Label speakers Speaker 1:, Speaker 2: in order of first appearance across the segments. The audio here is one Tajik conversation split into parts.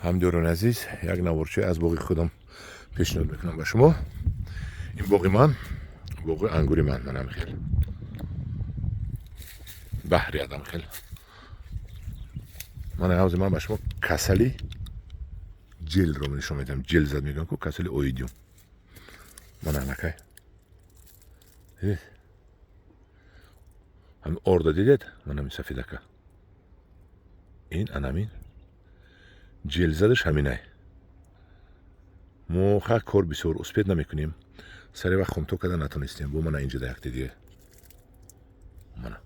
Speaker 1: ҳамдёрони азиз, як наворчаи аз боғи худам пешниҳод мекунам ба шумо. ин боғи ман, боғи ангури ман. Манам хел баҳри адам хел. Мана ҳавзи ман ба шумо касали ҷелро нишон медиҳам. Ҷел зад мегӯям ку касали оидиум. Мана накай. ҳамин орда дидед? Манами сафедака. ин анамин ҷелзадаш ҳаминай. мо ха кор бисёр успед намекунем. Сари вақт хомто карда натонистем. Бо мана инҷа якте дие. Мана.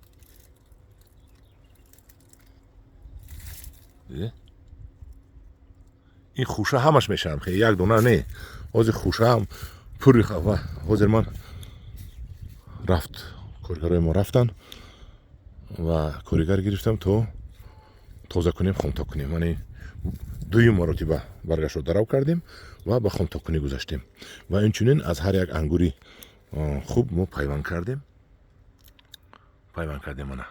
Speaker 1: ин хуша ҳамаш мешавам. Хе як дона не. ҳозир хуша ҳам пури хава. ҳозир ман рафт. Коргарои мо рафтан ва коригар гирифтам то тоза кунем, хомто кунем. Мана дуюм маротиба баргашро дарав кардем ва ба хомтокунӣ гузаштем. Ва инчунин аз ҳар як ангури хуб мо пайванд кардем. Мана.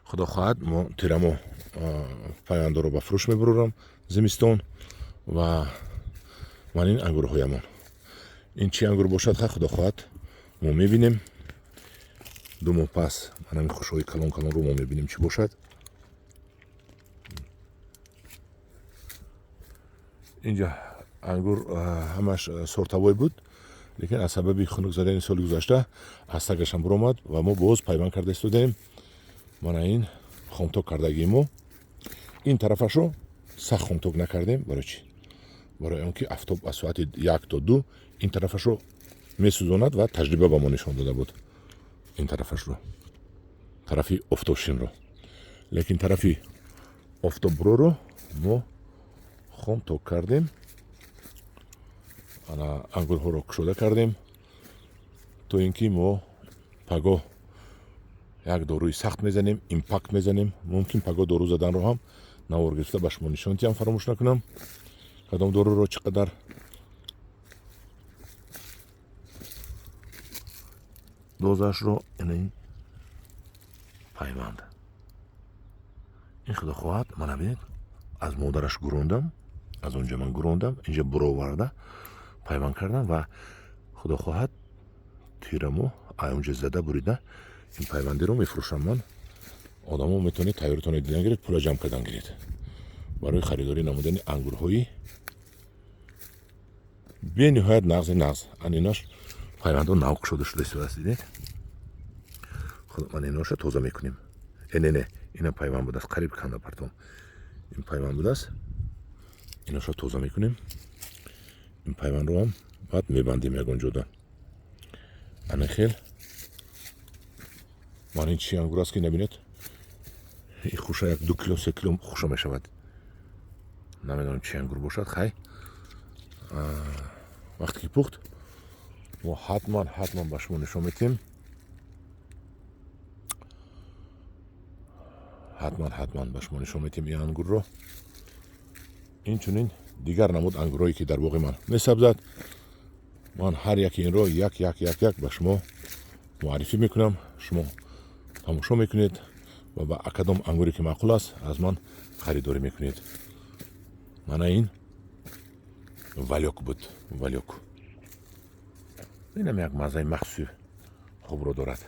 Speaker 1: худо хоҳад мо тирамо пайвандоро ба фурӯш мебурорам зимистон ва ман ин ангурҳоямон. ин чӣ ангур бошад ха худо хоҳад мо мебинем. 2 моҳ пас манами хушҳои калон калонро мо мебинем чӣ бошад. инҷа ангур ҳамаш сортавой буд, лекин аз сабаби хунук задани соли гузашта ҳастагашам буромад ва мо боз пайванд карда истодем. мана ин хомток кардагии мо. ин тарафашро сахт хомток накардем. барои чӣ? барои он ки афтоб аз соати 1 то 2 ин тарафашро месӯзонад ва таҷриба ба мо нишон дода буд. ин тарафашро, тарафи офтобшинро. лекин тарафи офтоброро мо хомток кардем. ана ангурҳоро кушода кардем то ин ки мо паго як доруи сахт мезанем, импакт мезанем. мумкин паго дору заданро ҳам навор гирифта ба шумо нишон диҳам, фаромӯш накунам кадом доруро чӣ қадар. дозаашро ин пайванд. ин худо хоҳад мана бинед аз модараш гурондам, аз онҷа ман гурондам, инҷа буроварда пайванд кардам ва худо хоҳад тирамо аёнҷа зада бурида ин пайвандиро мефурӯшам ман. одамо метавонед тайёритонед дидан гиред, пула ҷамъ кардан гиред барои харидорӣ намудани ангурҳои бениҳоят нағзи нағз. анинаш пайвандо навқ шуда шуда истодааст. дидед? ман иноша тоза мекунем. не ина пайванд будааст. қариб канда партом. ин пайванд будааст. иноша тоза мекунем. ин пайвандро ҳам баъд мебандем ягон ҷода. ана хел ман ин чӣ ангур аст ки набинед? ин хуша як 2 кило 3 кило хуша мешавад. намедонам чӣ ангур бошад. хай вақте ки пухт мо ҳатман ба шумо нишон медиҳем. ҳатман ба шумо нишон медиҳем ин ангурро. инчунин дигар намуд ангурҳое ки дар боғи ман месабзад, ман ҳар яки инро як ба шумо муаррифӣ мекунам. шумо тамошо мекунед ва ба кадом ангуре ки маъқул аст аз ман харидорӣ мекунед. мана ин валёк буд. валёк инам як маззаи махсуси хубро дорад.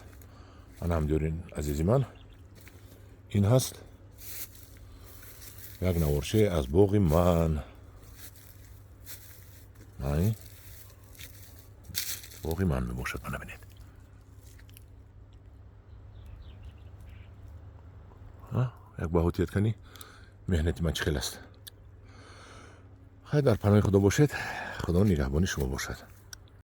Speaker 1: ана ҳамдёрин азизи ман, ин ҳаст як наворчае аз боғи ман. ин боғи ман мебошад. мана бинед. як баҳотияткани меҳнати ман чӣ хел аст. хай дар паноҳи худо бошед. худо нигаҳбони шумо бошад.